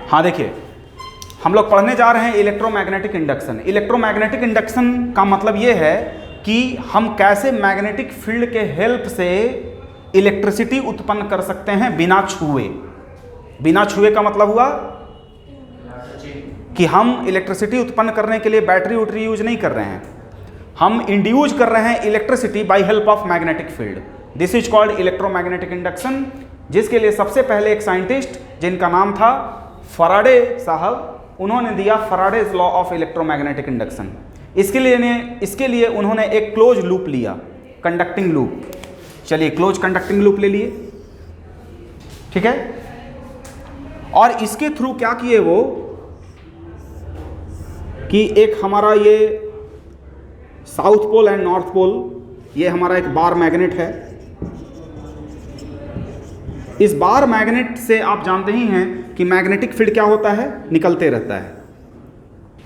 हाँ देखिए, हम लोग पढ़ने जा रहे हैं इलेक्ट्रोमैग्नेटिक इंडक्शन। इलेक्ट्रोमैग्नेटिक इंडक्शन का मतलब ये है कि हम कैसे मैग्नेटिक फील्ड के हेल्प से इलेक्ट्रिसिटी उत्पन्न कर सकते हैं बिना छुए। बिना छुए का मतलब हुआ कि हम इलेक्ट्रिसिटी उत्पन्न करने के लिए बैटरी उटरी यूज नहीं कर रहे हैं, हम इंड्यूज कर रहे हैं electricity bye help of magnetic field. This is called electromagnetic induction, जिसके लिए सबसे पहले एक साइंटिस्ट जिनका नाम था फराडे साहब, उन्होंने दिया फराडेज लॉ ऑफ इलेक्ट्रोमैग्नेटिक इंडक्शन। इसके लिए उन्होंने एक क्लोज लूप लिया, कंडक्टिंग लूप। चलिए क्लोज कंडक्टिंग लूप ले लिए, ठीक है। और इसके थ्रू क्या किए वो कि एक हमारा ये south pole and north pole, ये हमारा एक बार मैग्नेट है। इस बार मैग्नेट से आप जानते ही हैं कि मैग्नेटिक फील्ड क्या होता है, निकलते रहता है,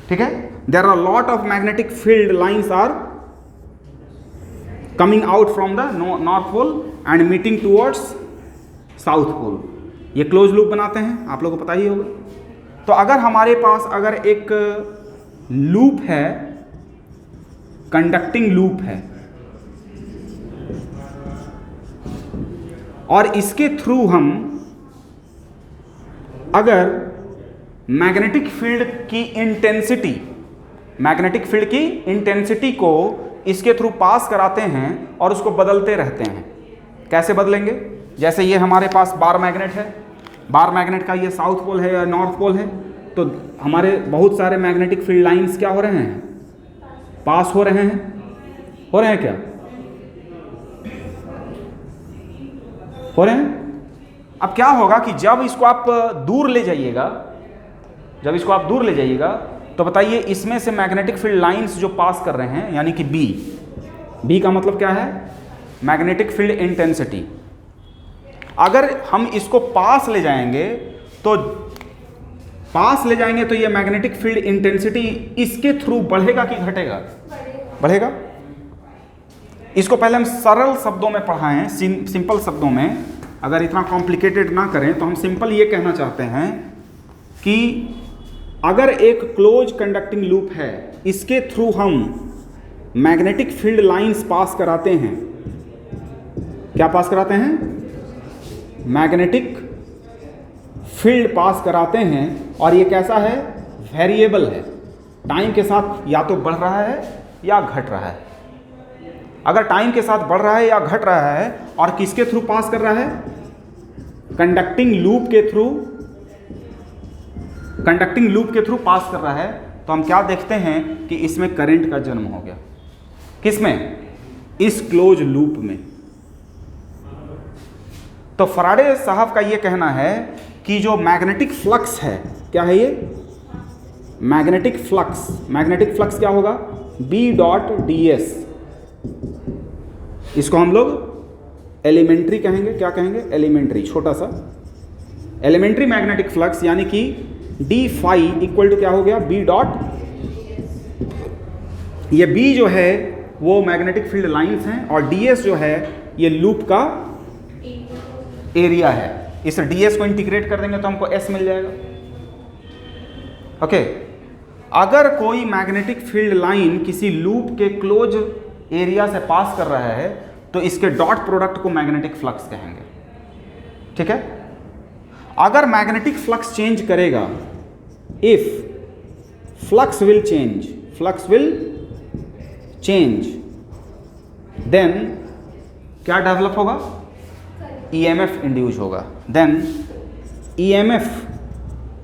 ठीक है। There are lot of magnetic field lines are coming out from the north pole and meeting towards south pole. ये क्लोज लूप बनाते हैं, आप लोगों को पता ही होगा। तो अगर हमारे पास अगर एक लूप है, कंडक्टिंग लूप है, और इसके थ्रू हम अगर मैग्नेटिक फील्ड की इंटेंसिटी को इसके थ्रू पास कराते हैं और उसको बदलते रहते हैं। कैसे बदलेंगे? जैसे ये हमारे पास बार मैग्नेट है, बार मैग्नेट का ये साउथ पोल है या नॉर्थ पोल है, तो हमारे बहुत सारे मैग्नेटिक फील्ड लाइंस क्या हो रहे हैं, पास हो रहे हैं क्या, हो रहे हैं। अब क्या होगा कि जब इसको आप दूर ले जाइएगा, तो बताइए इसमें से मैग्नेटिक फील्ड लाइंस जो पास कर रहे हैं, यानी कि बी का मतलब क्या है, मैग्नेटिक फील्ड इंटेंसिटी। अगर हम इसको पास ले जाएंगे तो ये मैग्नेटिक फील्ड इंटेंसिटी इसके थ्रू बढ़ेगा कि घटेगा? बढ़ेगा। इसको पहले हम सरल शब्दों में पढ़ाएं, सिंपल शब्दों में, अगर इतना कॉम्प्लिकेटेड ना करें तो हम सिंपल ये कहना चाहते हैं कि अगर एक क्लोज कंडक्टिंग लूप है, इसके थ्रू हम मैग्नेटिक फील्ड लाइंस पास कराते हैं। क्या पास कराते हैं? मैग्नेटिक फील्ड पास कराते हैं। और ये कैसा है? वेरिएबल है, टाइम के साथ या तो बढ़ रहा है या घट रहा है। अगर टाइम के साथ बढ़ रहा है या घट रहा है और किसके थ्रू पास कर रहा है? कंडक्टिंग लूप के थ्रू पास कर रहा है, तो हम क्या देखते हैं कि इसमें करंट का जन्म हो गया। किसमें? इस क्लोज लूप में। तो फराडे साहब का यह कहना है कि जो मैग्नेटिक फ्लक्स है, क्या है ये? मैग्नेटिक फ्लक्स क्या होगा? B.ds। इसको हम लोग एलिमेंट्री कहेंगे। क्या कहेंगे? एलिमेंट्री, छोटा सा एलिमेंट्री मैग्नेटिक फ्लक्स, यानी कि d फाई इक्वल टू क्या हो गया? B डॉट, ये B जो है वो मैग्नेटिक फील्ड लाइंस हैं और ds जो है ये लूप का एरिया है। इस ds को इंटीग्रेट कर देंगे तो हमको s मिल जाएगा। ओके। अगर कोई मैग्नेटिक फील्ड लाइन किसी लूप के क्लोज एरिया से पास कर रहा है तो इसके डॉट प्रोडक्ट को मैग्नेटिक फ्लक्स कहेंगे, ठीक है। अगर मैग्नेटिक फ्लक्स चेंज करेगा, if flux will change, then क्या डेवलप होगा? EMF इंड्यूस होगा। देन EMF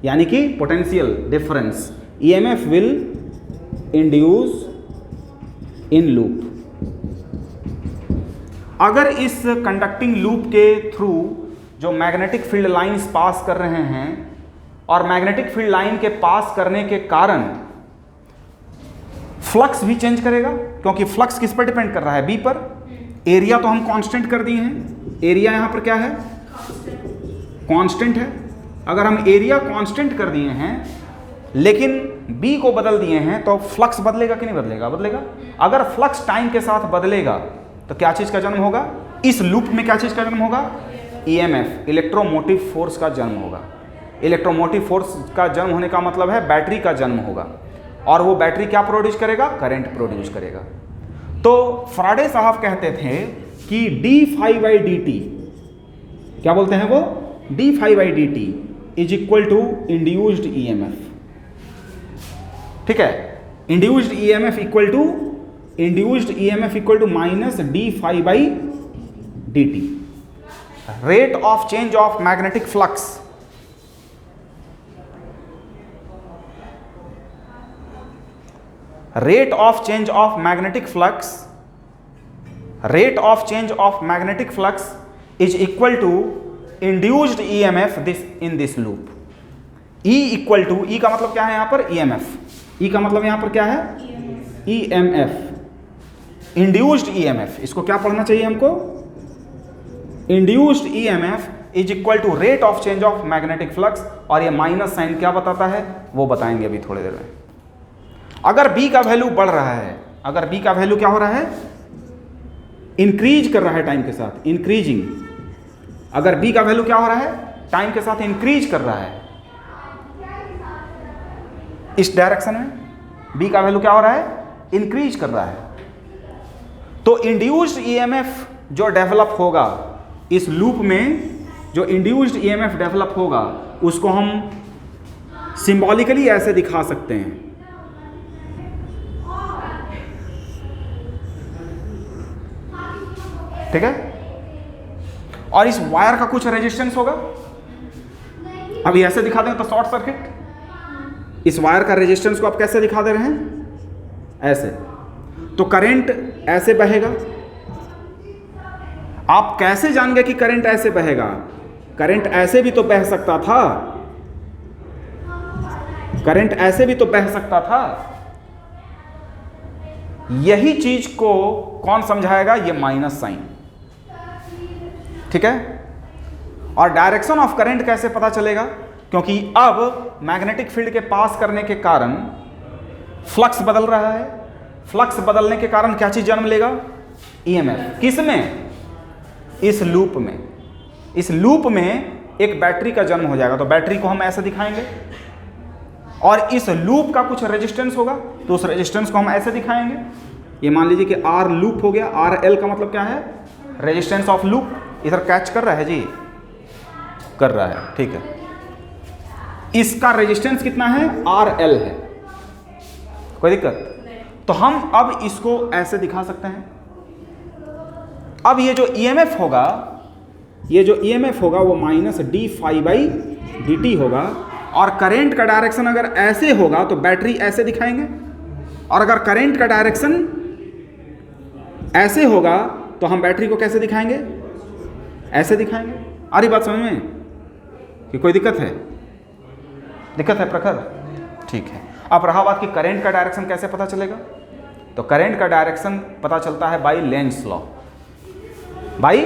यानी कि potential difference, EMF will induce in loop. अगर इस कंडक्टिंग लूप के थ्रू जो मैग्नेटिक फील्ड लाइंस पास कर रहे हैं और मैग्नेटिक फील्ड लाइन के पास करने के कारण फ्लक्स भी चेंज करेगा, क्योंकि फ्लक्स किस पर डिपेंड कर रहा है? B पर। एरिया तो हम कांस्टेंट कर दिए हैं, एरिया यहां पर क्या है? कांस्टेंट है। अगर हम एरिया कांस्टेंट कर दिए हैं लेकिन B को बदल दिए हैं तो फ्लक्स बदलेगा कि नहीं बदलेगा? बदलेगा। अगर फ्लक्स टाइम के साथ बदलेगा तो क्या चीज का जन्म होगा? इस लूप में क्या चीज का जन्म होगा? EMF, इलेक्ट्रोमोटिव फोर्स का जन्म होगा। इलेक्ट्रोमोटिव फोर्स का जन्म होने का मतलब है बैटरी का जन्म होगा, और वो बैटरी क्या प्रोड्यूस करेगा? करंट प्रोड्यूस करेगा। तो फैराडे साहब कहते थे कि d∅dt, क्या बोलते हैं वो? d∅dt is equal to induced EMF। ठीक है, induced EMF equal to minus d∅dt, rate of change of magnetic flux. Rate of change of magnetic flux is equal to induced EMF in this loop. E equal to, E का मतलब क्या है यहाँ पर? EMF। E का मतलब यहाँ पर क्या है? EMF, induced EMF। इसको क्या पढ़ना चाहिए हमको? Induced EMF is equal to rate of change of magnetic flux, और ये माइनस साइन क्या बताता है वो बताएंगे अभी थोड़ी देर में। अगर B का वैल्यू बढ़ रहा है, अगर B का वैल्यू क्या हो रहा है? इंक्रीज कर रहा है टाइम के साथ, इंक्रीजिंग। अगर B का वैल्यू क्या हो रहा है? टाइम के साथ इंक्रीज कर रहा है, इस डायरेक्शन में B का वैल्यू क्या हो रहा है? इंक्रीज कर रहा है। तो इंड्यूस्ड EMF जो डेवलप होगा इस लूप में, जो इंड्यूस्ड EMF डेवलप होगा उसको हम सिंबॉलिकली ऐसे दिखा सकते हैं। ठीक है, और इस वायर का कुछ रेजिस्टेंस होगा। अभी ऐसे दिखा दें तो शॉर्ट सर्किट। इस वायर का रेजिस्टेंस को आप कैसे दिखा दे रहे हैं? ऐसे। तो करंट ऐसे बहेगा। आप कैसे जान गए कि करंट ऐसे बहेगा? करंट ऐसे भी तो बह सकता था, करंट ऐसे भी तो बह सकता था। यही चीज को कौन समझाएगा? ये माइनस साइन। ठीक है, और डायरेक्शन ऑफ करंट कैसे पता चलेगा? क्योंकि अब मैग्नेटिक फील्ड के पास करने के कारण फ्लक्स बदल रहा है। फ्लक्स बदलने के कारण क्या चीज जन्म लेगा? EMF। किस में? इस लूप में। इस लूप में एक बैटरी का जन्म हो जाएगा। तो बैटरी को हम ऐसे दिखाएंगे, और इस लूप का कुछ रेजिस्टेंस होगा तो उस रेजिस्टेंस को हम ऐसे दिखाएंगे। ये मान लीजिए कि R लूप हो गया। RL का मतलब क्या है? Resistance of loop. इधर कैच कर रहा है जी? कर रहा है, ठीक है। इसका रेजिस्टेंस कितना है? RL है। कोई दिक्कत? तो हम अब इसको ऐसे दिखा सकते हैं। अब ये जो EMF होगा, ये जो EMF होगा वो माइनस d∅dt होगा, और करंट का डायरेक्शन अगर ऐसे होगा तो बैटरी ऐसे दिखाएंगे, और अगर करंट का डायरेक्शन ऐसे होगा तो हम बैटरी को कैसे दिखाएंगे? ऐसे दिखाएंगे। आ रही बात समझ में कि कोई दिक्कत है? दिक्कत है प्रखर? ठीक है। अब रहा बात कि करंट का डायरेक्शन कैसे पता चलेगा? तो करंट का डायरेक्शन पता चलता है by Lenz law. By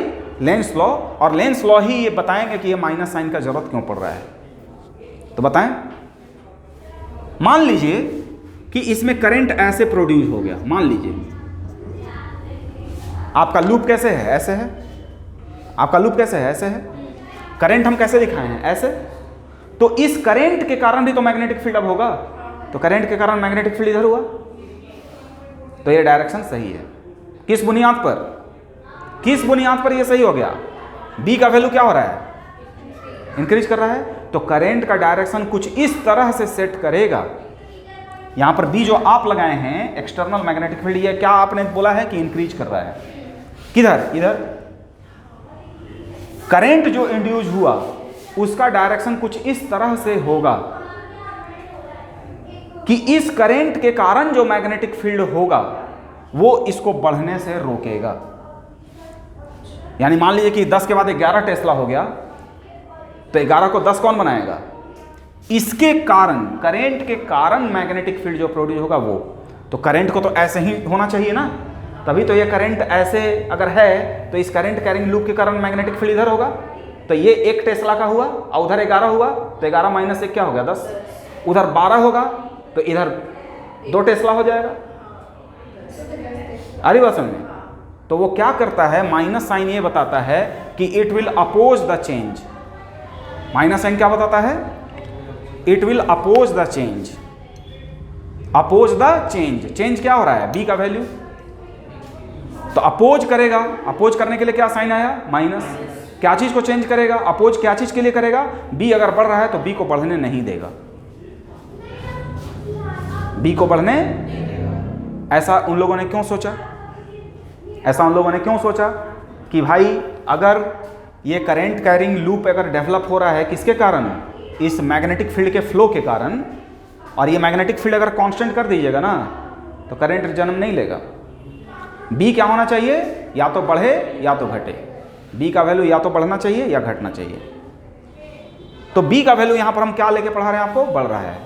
Lenz law, और लेंस लॉ ही ये बताएंगे कि ये माइनस साइन का जरूरत क्यों पड़ रहा है। तो बताएं, मान लीजिए कि इसमें करंट ऐसे प्रोड्यूस हो गया। मान लीजिए आपका लूप कैसे है? ऐसे है। आपका लूप कैसे है? ऐसे है। करंट हम कैसे दिखाए हैं? ऐसे। तो इस करंट के कारण ही तो मैग्नेटिक फील्ड अब होगा। तो करंट के कारण मैग्नेटिक फील्ड इधर हुआ, तो ये डायरेक्शन सही है। किस बुनियाद पर? किस बुनियाद पर ये सही हो गया? B का वैल्यू क्या हो रहा है? इंक्रीज कर रहा है। तो करंट का डायरेक्शन कुछ इस तरह से सेट करेगा। यहां पर B जो आप लगाए हैं एक्सटर्नल मैग्नेटिक फील्ड, ये क्या आपने बोला है कि इंक्रीज कर रहा है? किधर? इधर। करंट जो इंड्यूस हुआ उसका डायरेक्शन कुछ इस तरह से होगा कि इस करंट के कारण जो मैग्नेटिक फील्ड होगा वो इसको बढ़ने से रोकेगा। यानी मान लीजिए कि 10 के बाद 11 टेस्ला हो गया, तो 11 को 10 कौन बनाएगा? इसके कारण, करंट के कारण मैग्नेटिक फील्ड जो प्रोड्यूस होगा वो। तो करंट को तो ऐसे ही होना चाहिए ना, तभी तो ये करंट ऐसे अगर है तो इस करंट कैरिंग लूप के कारण मैग्नेटिक फील्ड इधर होगा। तो ये 1 टेस्ला का हुआ और उधर 11 हुआ, तो 11 माइनस 1 क्या हो गया? 10। उधर 12 होगा तो इधर 2 टेस्ला हो जाएगा। अरे बात समझ में? तो वो क्या करता है? माइनस साइन ये बताता है कि it will oppose the change. Minus sign क्या बताता है? It will oppose the change. Oppose the change, change क्या हो रहा है, बी का वैल्यू, तो अपोज करेगा, अपोज करने के लिए क्या साइन आया, माइनस। क्या चीज को चेंज करेगा, अपोज क्या चीज के लिए करेगा, बी अगर बढ़ रहा है तो बी को बढ़ने नहीं देगा, बी को बढ़ने। ऐसा उन लोगों ने क्यों सोचा, ऐसा उन लोगों ने क्यों सोचा कि भाई अगर ये करंट कैरिंग लूप अगर डेवलप हो रहा है किसके कारण, इस मैग्नेटिक फील्ड के फ्लो के कारण, और ये मैग्नेटिक फील्ड अगर कांस्टेंट कर दीजिएगा ना तो करंट जन्म नहीं लेगा। बी क्या होना चाहिए, या तो बढ़े या तो घटे, बी का वैल्यू या तो बढ़ना चाहिए या घटना चाहिए। तो बी का वैल्यू यहां पर हम क्या लेके पढ़ा रहे हैं आपको, बढ़ रहा है।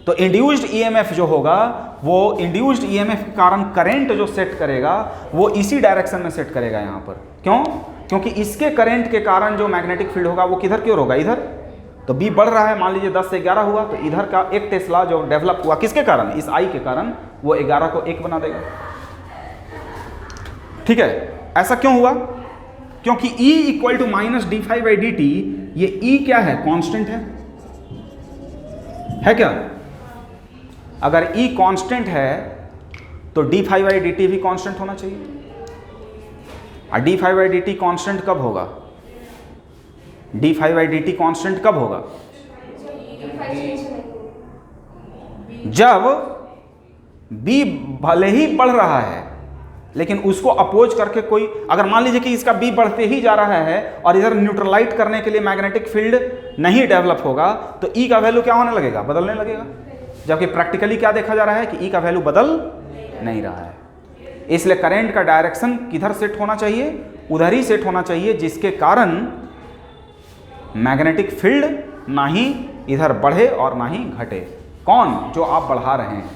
तो इंड्यूस्ड ईएमएफ जो होगा वो इंड्यूस्ड ईएमएफ के कारण करंट जो सेट करेगा वो इसी डायरेक्शन में सेट करेगा यहां पर। क्यों, क्योंकि इसके करंट के कारण जो मैग्नेटिक फील्ड होगा वो किधर की ओर होगा, इधर। तो बी बढ़ रहा है, मान लीजिए 10 से 11 हुआ, तो इधर का एक टेस्ला जो डेवलप हुआ किसके कारण, इस आई के कारण, वो 11 को 1 बना देगा। ठीक है, ऐसा क्यों हुआ, क्योंकि E equal to minus d∅dt, ये E क्या है, कांस्टेंट है क्या। अगर E कांस्टेंट है तो d∅dt भी कांस्टेंट होना चाहिए। और d∅dt कांस्टेंट कब होगा, d∅dt कांस्टेंट कब होगा, जब B भले ही बढ़ रहा है लेकिन उसको अपोज करके कोई, अगर मान लीजिए कि इसका बी बढ़ते ही जा रहा है और इधर न्यूट्रलाइट करने के लिए मैग्नेटिक फील्ड नहीं डेवलप होगा तो ई का वैल्यू क्या होने लगेगा, बदलने लगेगा। जबकि प्रैक्टिकली क्या देखा जा रहा है कि ई का वैल्यू बदल नहीं रहा है। इसलिए करंट का डायरेक्शन किधर सेट होना चाहिए, उधर ही सेट होना चाहिए जिसके कारण मैग्नेटिक फील्ड ना ही इधर बढ़े और ना ही घटे। कौन, जो आप बढ़ा रहे हैं।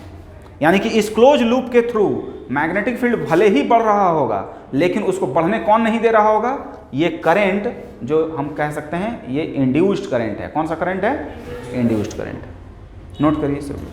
यानी कि इस क्लोज लूप के थ्रू मैग्नेटिक फील्ड भले ही बढ़ रहा होगा लेकिन उसको बढ़ने कौन नहीं दे रहा होगा, ये करंट जो हम कह सकते हैं ये इंड्यूस्ड करंट है। कौन सा करंट है, इंड्यूस्ड करंट। नोट करिए सब लोग।